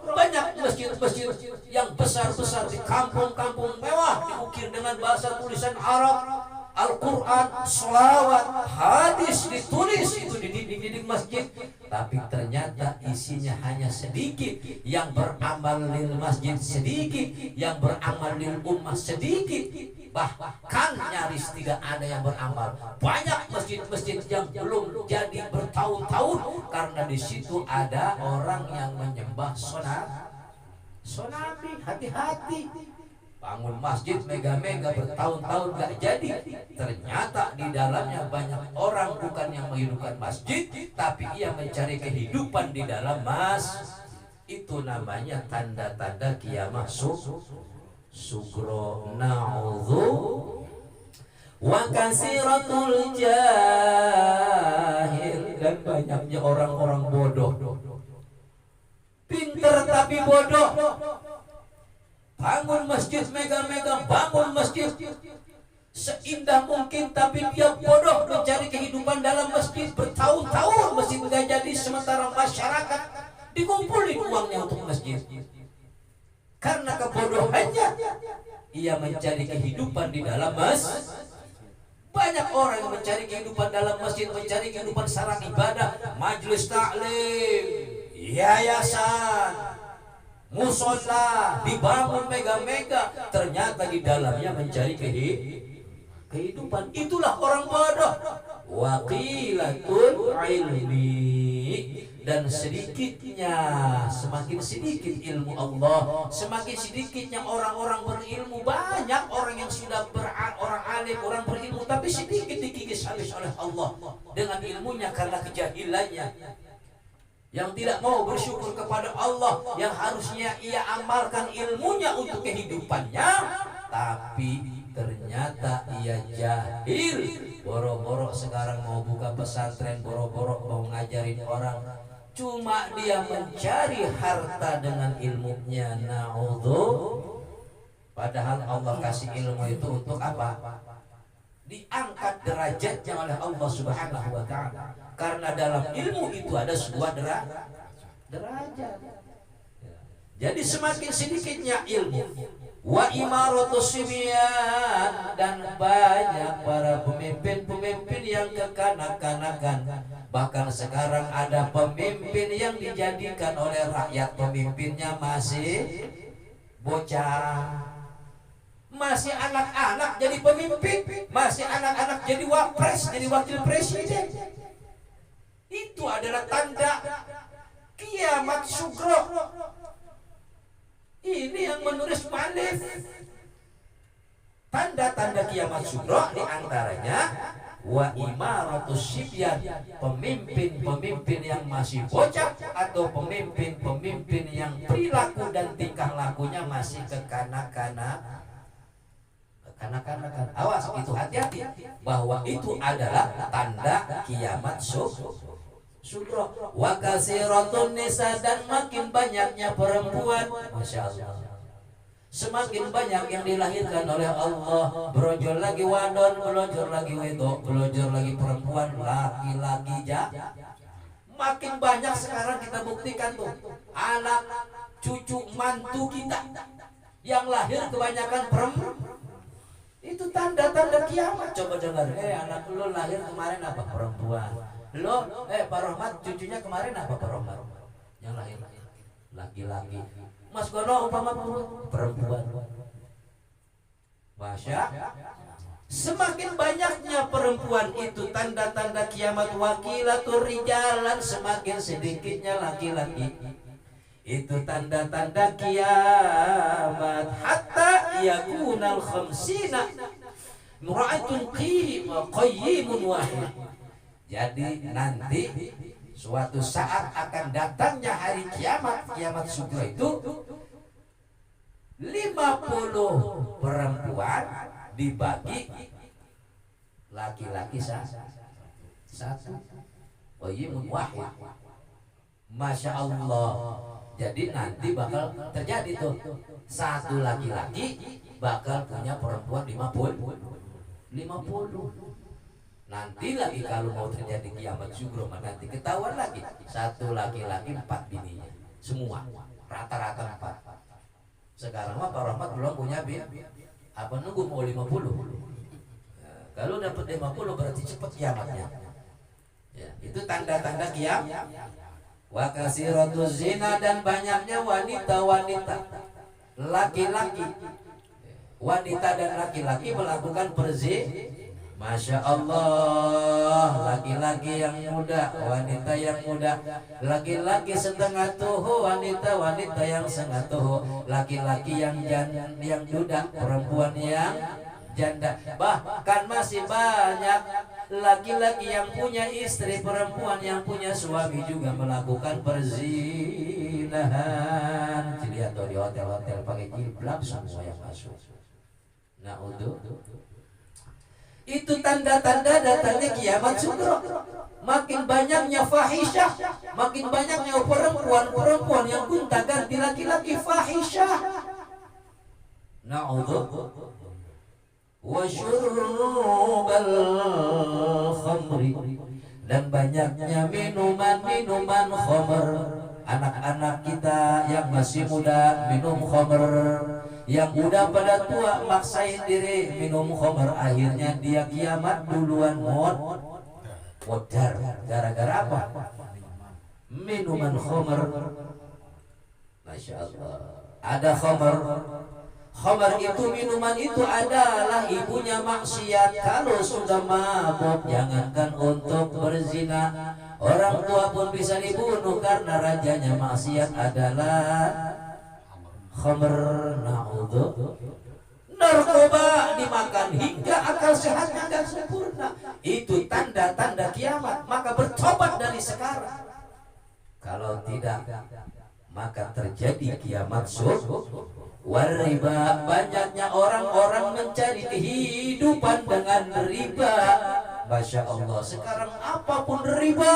Banyak masjid-masjid yang besar-besar di kampung-kampung mewah, diukir dengan bahasa tulisan Arab, Al-Quran, sholawat, hadis ditulis itu di dinding-dinding masjid. tapi ternyata isinya hanya sedikit. Yang beramal lil masjid sedikit, yang beramal lil ummah sedikit, bahkan nyaris tidak ada yang beramal. Banyak masjid-masjid yang belum jadi bertahun-tahun karena di situ ada orang yang menyembah sonami. Hati-hati, bangun masjid mega-mega bertahun-tahun gak jadi, ternyata di dalamnya banyak orang bukan yang menghidupkan masjid, tapi ia mencari kehidupan di dalam itu namanya tanda-tanda kiamat sugro. Na'udzu wa kasiratul jahil, dan banyaknya orang-orang bodoh. Pinter tapi bodoh. Bangun masjid mega-mega, bangun masjid seindah mungkin, tapi dia bodoh mencari kehidupan dalam masjid. Bertahun-tahun masjid nggak jadi, sementara masyarakat dikumpulin uangnya untuk masjid. Karena kebodohannya, ia mencari kehidupan di dalam masjid. Banyak orang yang mencari kehidupan dalam masjid, mencari kehidupan sarana ibadah, majelis taklim, yayasan, musola dibangun mega-mega, ternyata di dalamnya mencari kehidupan. Itulah orang bodoh. Waqilatul ilmi, dan sedikitnya, semakin sedikit ilmu Allah, semakin sedikitnya orang-orang berilmu. Banyak orang yang sudah orang alim, orang berilmu, tapi sedikit dikikis habis oleh Allah dengan ilmunya karena kejahilannya, yang tidak mau bersyukur kepada Allah, yang harusnya ia amalkan ilmunya untuk kehidupannya, tapi ternyata ia jahil. Boro-boro sekarang mau buka pesantren, boro-boro mau ngajarin orang, cuma dia mencari harta dengan ilmunya. Na'udzu. Padahal Allah kasih ilmu itu untuk apa? Diangkat derajatnya oleh Allah Subhanahu wa ta'ala. Karena dalam ilmu itu ada sebuah derajat. Jadi semakin sedikitnya ilmu, wa imaratus sibyan, dan banyak para pemimpin-pemimpin yang kekanak-kanakan. Bahkan sekarang ada pemimpin yang dijadikan oleh rakyat pemimpinnya masih bocah, masih anak-anak jadi pemimpin, masih anak-anak jadi wapres, jadi wakil presiden. Itu adalah tanda kiamat sugro. Ini yang menulis mu'allif. Tanda-tanda kiamat sugro diantaranya wa imaratus sibyan, pemimpin-pemimpin yang masih bocah atau pemimpin-pemimpin yang perilaku dan tingkah lakunya masih kekanak-kanakan. Awas, itu hati-hati, bahwa itu adalah tanda kiamat sugro. Wa kasiratun nisa, dan makin banyaknya perempuan. Masya Allah, semakin banyak yang dilahirkan oleh Allah. Brojol lagi wadon, brojol lagi wedok, brojol lagi perempuan, laki-laki makin banyak sekarang. Kita buktikan tuh, anak cucu mantu kita yang lahir kebanyakan perempuan. Itu tanda-tanda kiamat. Coba dengar, anak lu lahir kemarin apa? Perempuan. Lo, Pak Rahmat, cucunya kemarin apa, Pak Rahmat? Yang lahir laki-laki. Mas Gono umpama perempuan. Masya. Semakin banyaknya perempuan itu tanda-tanda kiamat. Wakilatur rijalan, semakin sedikitnya laki-laki. Itu tanda-tanda kiamat. Hatta yakunal khamsina mura'atun qayyimun wahid. Jadi nanti suatu saat akan datangnya hari kiamat, kiamat sugro itu 50 perempuan dibagi laki-laki satu. Qayyimun wahid. Masya Allah. Jadi nanti bakal terjadi tuh, satu laki-laki bakal punya perempuan 50. Nanti lagi kalau mau terjadi kiamat sugro, nanti ketahuan lagi, satu laki-laki 4 bininya, semua rata-rata 4. Sekarang mah Pak Rahmat belum punya apa, nunggu mau 50. Kalau dapat 50 berarti cepat kiamatnya. Ya, itu tanda-tanda kiamat. Wa kasiratuz zina, dan banyaknya wanita-wanita, laki-laki, wanita dan laki-laki melakukan perzinahan. Masya Allah, laki-laki yang muda, wanita yang muda, laki-laki setengah tuhu, wanita-wanita yang setengah tuhu, laki-laki yang duda, perempuan yang janda. Bahkan masih banyak laki-laki yang punya istri, perempuan yang punya suami juga melakukan perzinahan. Lihat tuh di hotel-hotel pakai jilbab semua yang masuk. Nah, itu tanda-tanda datangnya kiamat sugro. Makin banyaknya fahisyah, makin banyaknya perempuan-perempuan yang gonta-ganti laki-laki fahisyah. Na'udzu wa syurbal khamri, dan banyaknya minuman-minuman khamr. Anak-anak kita yang masih muda minum khamr, yang udah pada tua maksain diri minum khamr, akhirnya dia kiamat duluan modar. Gara-gara apa? Minuman khamr. Masya Allah. Ada khamr. Khamr itu, minuman itu adalah ibunya maksiat. Kalau sudah mabuk, jangankan untuk berzina, orang tua pun bisa dibunuh karena rajanya maksiat adalah khamr. Na'udzu. Narkoba dimakan hingga akal sehatnya tidak sempurna. Itu tanda-tanda kiamat. Maka bertobat dari sekarang. Kalau tidak, maka terjadi kiamat wariba. Banyaknya orang-orang mencari kehidupan dengan riba. Masya Allah, sekarang apapun riba.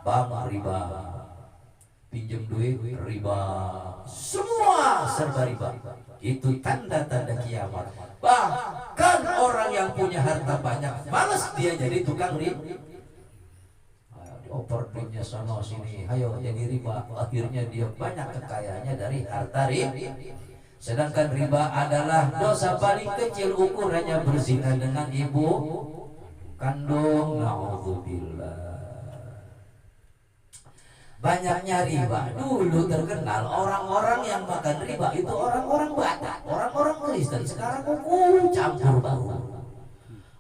Bank riba, pinjam duit riba, semua serba riba. Itu tanda-tanda kiamat. Bahkan orang yang punya harta banyak, malas dia jadi tukang riba. Dioper duitnya sana sini, ayo jadi riba. Akhirnya dia banyak kekayaannya dari harta riba. Sedangkan riba adalah dosa paling kecil, ukurannya berzina dengan ibu kandung. Na'udzubillah. Banyaknya riba. Dulu terkenal orang-orang yang makan riba itu orang-orang Batak, orang-orang Kristen. Sekarang campur baur.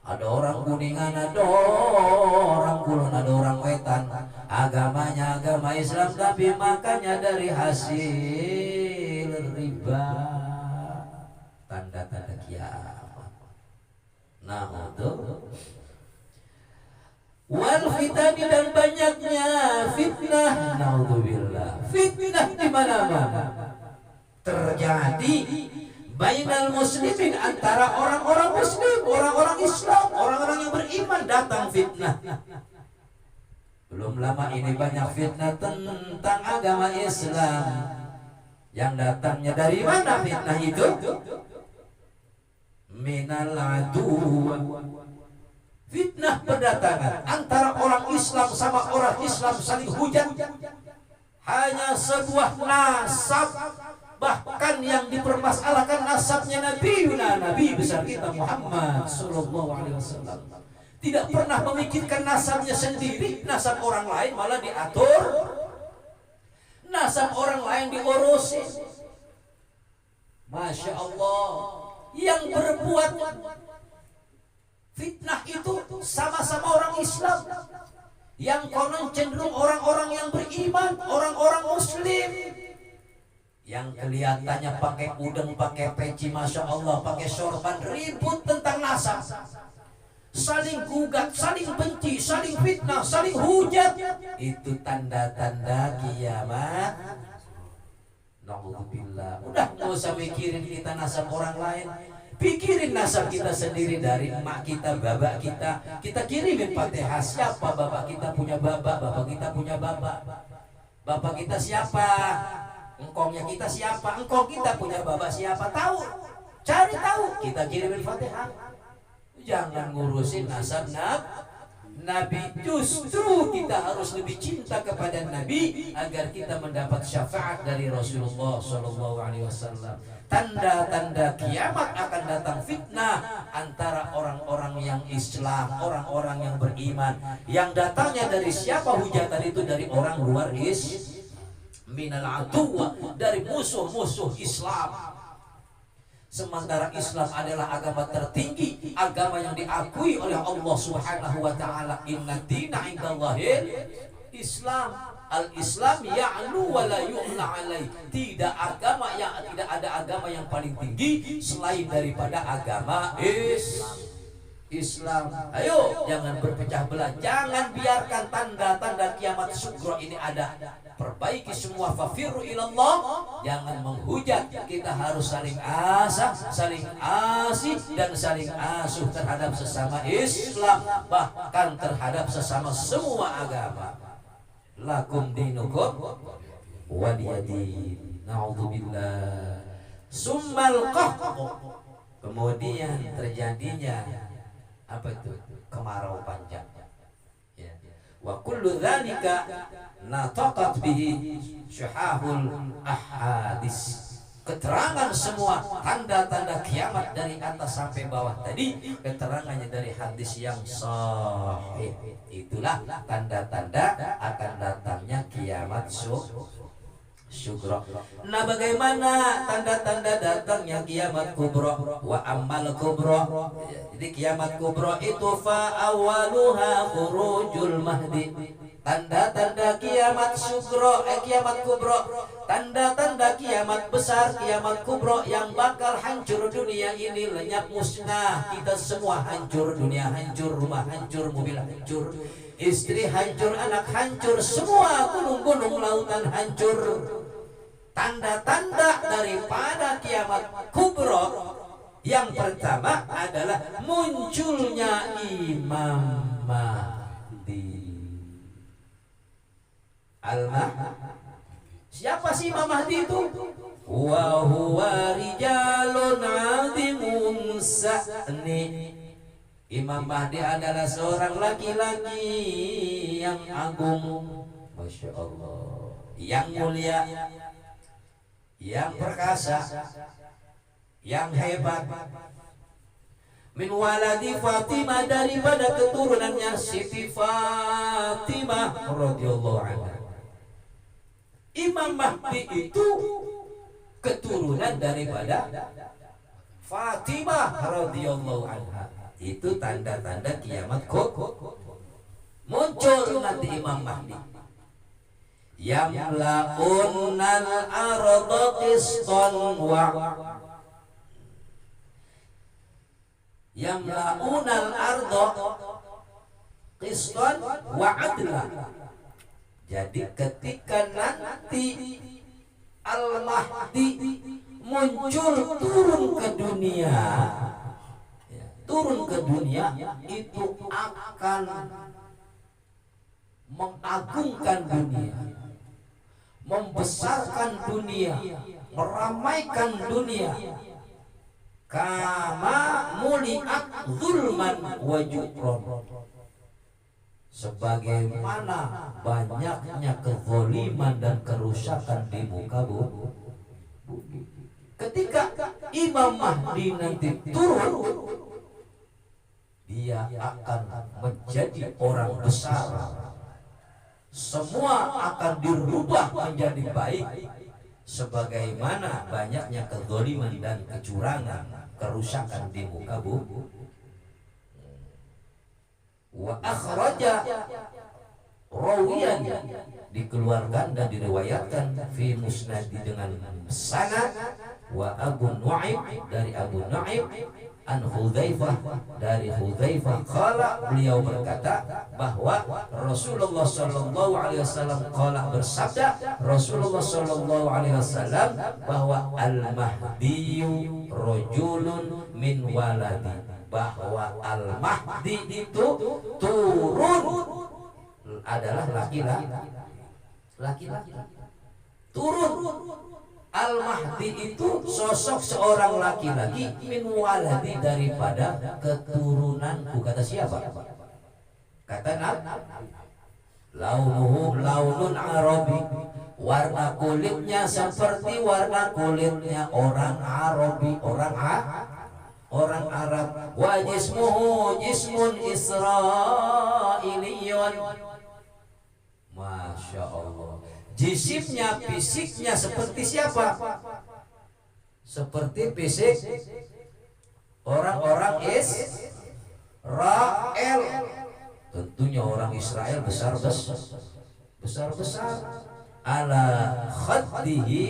Ada orang Kuningan, ada orang Kulon, ada orang Wetan. Agamanya agama Islam, tapi makannya dari hasil riba. Tanda-tanda kiamat. Nah, itu wal fitani, dan banyaknya fitnah. Naudzubillah. Fitnah di mana-mana terjadi bainal muslimin, antara orang-orang muslim, orang-orang Islam, orang-orang yang beriman, datang fitnah. Belum lama ini banyak fitnah tentang agama Islam. Yang datangnya dari mana fitnah itu? Minal adu. Fitnah berdatangan antara orang Islam sama orang Islam saling hujat. Hanya sebuah nasab, bahkan yang dipermasalahkan nasabnya Nabi besar kita Muhammad sallallahu alaihi wasallam. Tidak pernah memikirkan nasabnya sendiri, nasab orang lain malah diatur, nasab orang lain diurusin. Masya Allah. Yang berbuat fitnah itu sama-sama orang Islam, yang konon cenderung orang-orang yang beriman, orang-orang muslim, yang kelihatannya pakai udeng, pakai peci, Masya Allah, pakai sorban, ribut tentang nasab, saling gugat, saling benci, saling fitnah, saling hujat. Itu tanda-tanda kiamat. Na'udzubillah. Udah gak usah mikirin kita nasab orang lain, pikirin nasab kita sendiri, dari emak kita, babak kita. Kita kirimin Fatihah. Siapa bapak kita punya babak, bapak kita punya babak. Bapak kita siapa? Engkongnya kita siapa? Engkong kita punya babak siapa? Tahu, cari tahu, kita kirimin Fatihah. Jangan ngurusin nasab Nabi. Justru kita harus lebih cinta kepada Nabi agar kita mendapat syafaat dari Rasulullah sallallahu alaihi wasallam. Tanda-tanda kiamat akan datang fitnah antara orang-orang yang Islam, orang-orang yang beriman. Yang datangnya dari siapa hujatan itu? Dari orang luar minal aduwa, dari musuh-musuh Islam. Sementara Islam adalah agama tertinggi, agama yang diakui oleh Allah Subhanahu wa taala. Inna dina indallahil Islam. Al-Islam ya'lu wa la yu'la alaih. Tidak ada agama yang paling tinggi selain daripada agama Islam. Ayo, jangan berpecah belah, jangan biarkan tanda-tanda kiamat sugro ini ada. Perbaiki semua, fafirru ilallah, jangan menghujat. Kita harus saling asah, saling asih, dan saling asuh terhadap sesama Islam, bahkan terhadap sesama semua agama. Lakum dinukum waliyadin. Na'udzubillah. Summal qahq, kemudian terjadinya apa itu? Kemarau panjang. Ya. Wa kullu dzalika nataqat bihi syuhahul ahadis. Keterangan semua tanda-tanda kiamat dari atas sampai bawah tadi, keterangannya dari hadis yang sahih. Itulah tanda-tanda akan datangnya kiamat syukro. Nah, bagaimana tanda-tanda datangnya kiamat kubro? Wa ammal kubro, jadi kiamat kubro itu fa awaluha khurujul mahdi. Tanda-tanda kiamat syukro, kiamat kubro, tanda-tanda kiamat besar, kiamat kubro yang bakal hancur dunia ini, lenyap musnah. Kita semua hancur, dunia hancur, rumah hancur, mobil hancur, istri hancur, anak hancur, semua gunung-gunung lautan hancur. Tanda-tanda daripada kiamat kubro yang pertama adalah munculnya Imam Mahdi. Siapa sih Imam Mahdi itu? Wa huwa rijalun 'azimun sa'ni. Imam Mahdi adalah seorang laki-laki yang agung, Masya Allah, yang mulia, yang perkasa, yang hebat. Min waladi Fatimah, daripada keturunannya Siti Fatimah radhiyallahu anha. Imam Mahdi itu keturunan daripada Fatimah radhiyallahu anha. Itu tanda-tanda kiamat muncul nanti Imam Mahdi. Yamla'unnal arda qistan wa yamla'unal arda qistan wa adla. Jadi ketika nanti Al-Mahdi muncul turun ke dunia, itu akan mengagungkan dunia, membesarkan dunia, meramaikan dunia. Kama muliat zulman wa jukron, sebagaimana banyaknya kezaliman dan kerusakan di muka bumi. Ketika Imam Mahdi nanti turun, dia akan menjadi orang besar. Semua akan dirubah menjadi baik, sebagaimana banyaknya kezaliman dan kecurangan, kerusakan di muka bumi. Wa akhraja rawiyan, dikeluarkan dan diriwayatkan fi musnad dengan sanad wa Abu Nu'aim, dari Abu Nu'aim, an Hudzaifah, dari Hudzaifah qala, beliau berkata bahwa Rasulullah sallallahu alaihi wasallam qala, bersabda Rasulullah sallallahu alaihi wasallam bahwa al-mahdiyu rajulun min waladi, bahwa al-mahdi itu turun adalah laki-laki. Turun Al-Mahdi itu sosok seorang laki-laki, min waladi, daripada keturunanku. Kata siapa? Kata Nabi. Launuhu launun Arabi, warna kulitnya seperti warna kulitnya orang Arabi, orang orang Arab. Wa jismuhu jismun Israiliyun. Masya Allah. Jisimnya, fisiknya seperti siapa? Seperti fisik orang-orang Israel. Tentunya orang Israel besar-besar. Ala khaddihi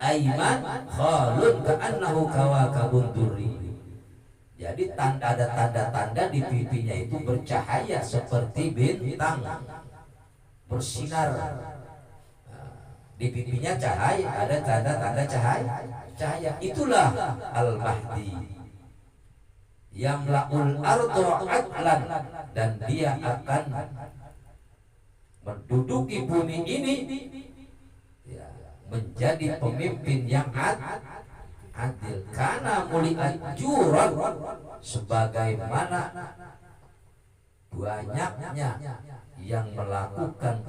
aiman khalun ka'annahu kawakabun durri. Jadi ada tanda-tanda di pipinya itu bercahaya seperti bintang bersinar. Di pipinya cahaya, ada tanda-tanda cahaya. Itulah Al-Mahdi. Yamla'ul ardu adlan, dan dia akan menduduki bumi ini ya, menjadi pemimpin yang adil. Karena muliat juran, sebagaimana banyaknya yang melakukan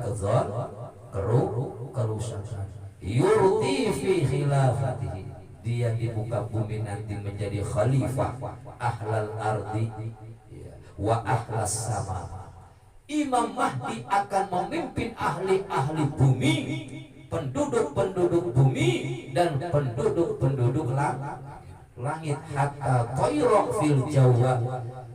kerusakan. Yurti fi khilafatihi, dia di muka bumi nanti menjadi khalifah ahlal ardi wa ahlas sama. Imam Mahdi akan memimpin ahli-ahli bumi, penduduk-penduduk bumi dan penduduk-penduduk langit, hatta tayra fil jawa,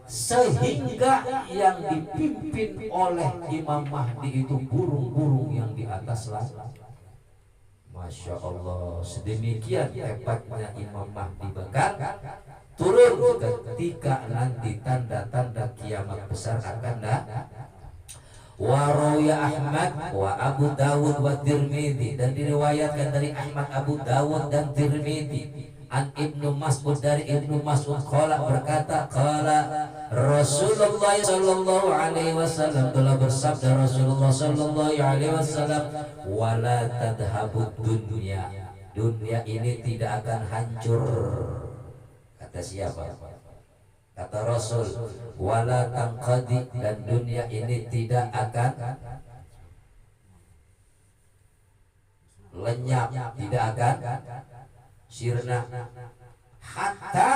sehingga yang dipimpin oleh Imam Mahdi itu burung-burung yang di atas langit. Masya Allah, sedemikian hebatnya Imam Mahdi bakal turun ketika nanti tanda-tanda kiamat besar akan datang. Wa rawiya Ahmad wa Abu Dawud wa Tirmidzi, dan diriwayatkan dari Ahmad, Abu Dawud dan Tirmidzi, an Ibnu Mas'ud, dari Ibnu Mas'ud qala, berkata, qala Rasulullah sallallahu alaihi wasallam, telah bersabda Rasulullah sallallahu alaihi wasallam, wala tadhabud dunya, dunia ini tidak akan hancur. Kata siapa? Kata Rasul, wala tanqadi, dan dunia ini tidak akan lenyap, tidak akan sirna, hatta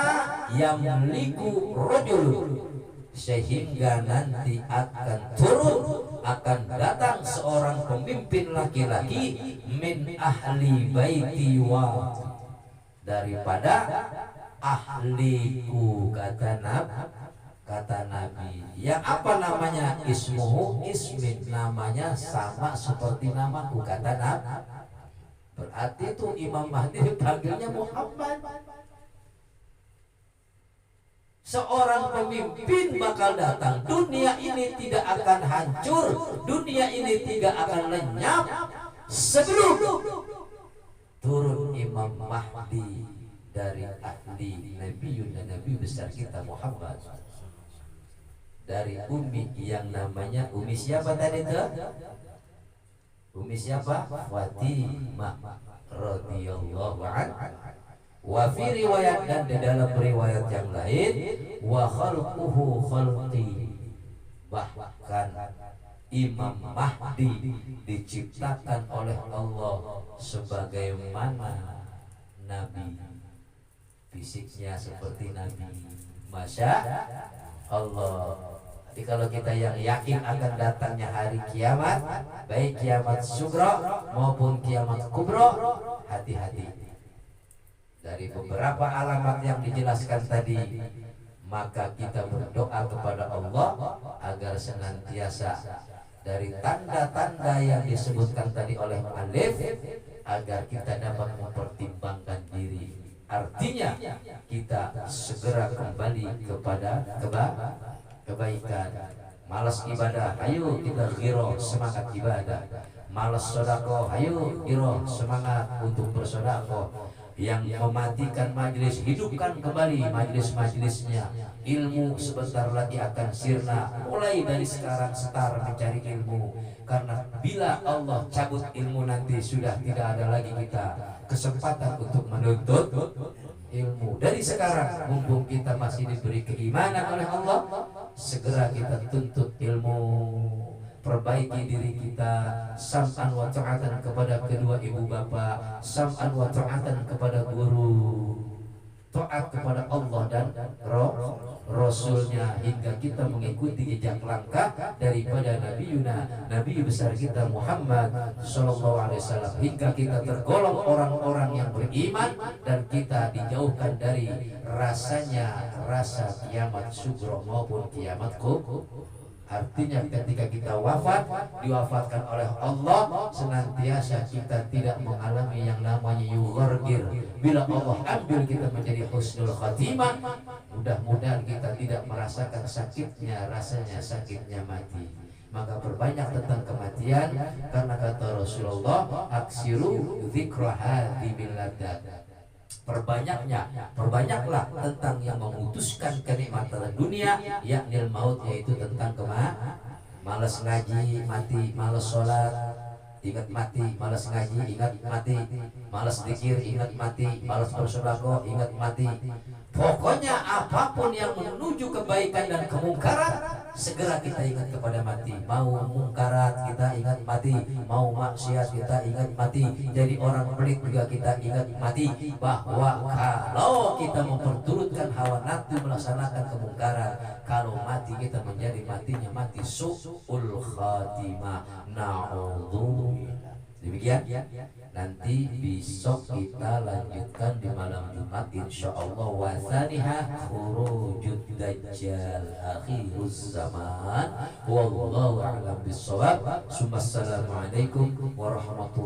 yamliku rajul, sehingga nanti akan turun, akan datang seorang pemimpin laki-laki, min ahli baiti wa, daripada ahliku, kata Nabi. Yang apa namanya? Ismuhu ismin, namanya sama seperti namaku, kata Nabi. Berarti itu Imam Mahdi dipanggilnya Muhammad. Seorang pemimpin bakal datang. Dunia ini tidak akan hancur, dunia ini tidak akan lenyap sebelum turun Imam Mahdi dari ahli Nabiun dan Nabi besar kita Muhammad, dari Umi yang namanya Umi siapa tadi itu? Umi siapa? Fatimah radhiyallahu anha. Wa fi riwayat, dan di dalam riwayat yang lain, wa khalquhu khalqi, bahkan Imam Mahdi diciptakan oleh Allah sebagaimana Nabi, fisiknya seperti Nabi. Masya Allah. Jadi kalau kita yang yakin akan datangnya hari kiamat, baik kiamat sugro maupun kiamat kubro, hati-hati. Dari beberapa alamat yang dijelaskan tadi, maka kita berdoa kepada Allah agar senantiasa dari tanda-tanda yang disebutkan tadi oleh Alif, agar kita dapat mempertimbangkan diri. Artinya kita segera kembali kepada kebaikan. Malas ibadah, ayo kita giro semangat ibadah. Malas sodako, ayo giro semangat untuk bersodako. Yang mematikan majelis, hidupkan kembali majelis-majelisnya. Ilmu sebentar lagi akan sirna. Mulai dari sekarang setar mencari ilmu, karena bila Allah cabut ilmu nanti sudah tidak ada lagi kita kesempatan untuk menuntut ilmu. Dari sekarang, mumpung kita masih diberi keimanan oleh Allah, segera kita tuntut ilmu, perbaiki diri kita, sam'an wa ta'atan kepada kedua ibu bapa, sam'an wa ta'atan kepada guru, taat kepada Allah dan Rasulnya, hingga kita mengikuti jejak langkah daripada Nabi besar kita Muhammad Sallallahu Alaihi Wasallam, hingga kita tergolong orang-orang yang beriman dan kita dijauhkan dari rasa kiamat sugro maupun kiamat kubur. Artinya ketika kita wafat, diwafatkan oleh Allah, senantiasa kita tidak mengalami yang namanya yughargir. Bila Allah ambil kita menjadi husnul khatimah, mudah-mudahan kita tidak merasakan rasanya sakitnya mati. Maka berbanyak tentang kematian, karena kata Rasulullah, aksiru dzikra hadimil ladat. Perbanyaklah tentang yang memutuskan kenikmatan dunia, yakni maut, yaitu tentang malas ngaji, mati, malas sholat, ingat mati, malas ngaji, ingat mati, malas zikir, ingat mati, malas bersedekah, ingat mati. Pokoknya apapun yang menuju kebaikan dan kemungkaran, segera kita ingat kepada mati. Mau mungkarat kita ingat mati, mau maksiat kita ingat mati, jadi orang pelit juga kita ingat mati. Bahwa kalau kita memperturutkan hawa nafsu melaksanakan kemungkaran, kalau mati kita menjadi matinya mati su'ul khatimah. Na'udzubillah. Demikian, nanti besok kita lanjutkan di malam Jumat insyaallah. Wasaniha khurujud dajjal akhiruz zaman. Wallahu a'lam bissawab. Assalamualaikum warahmatullahi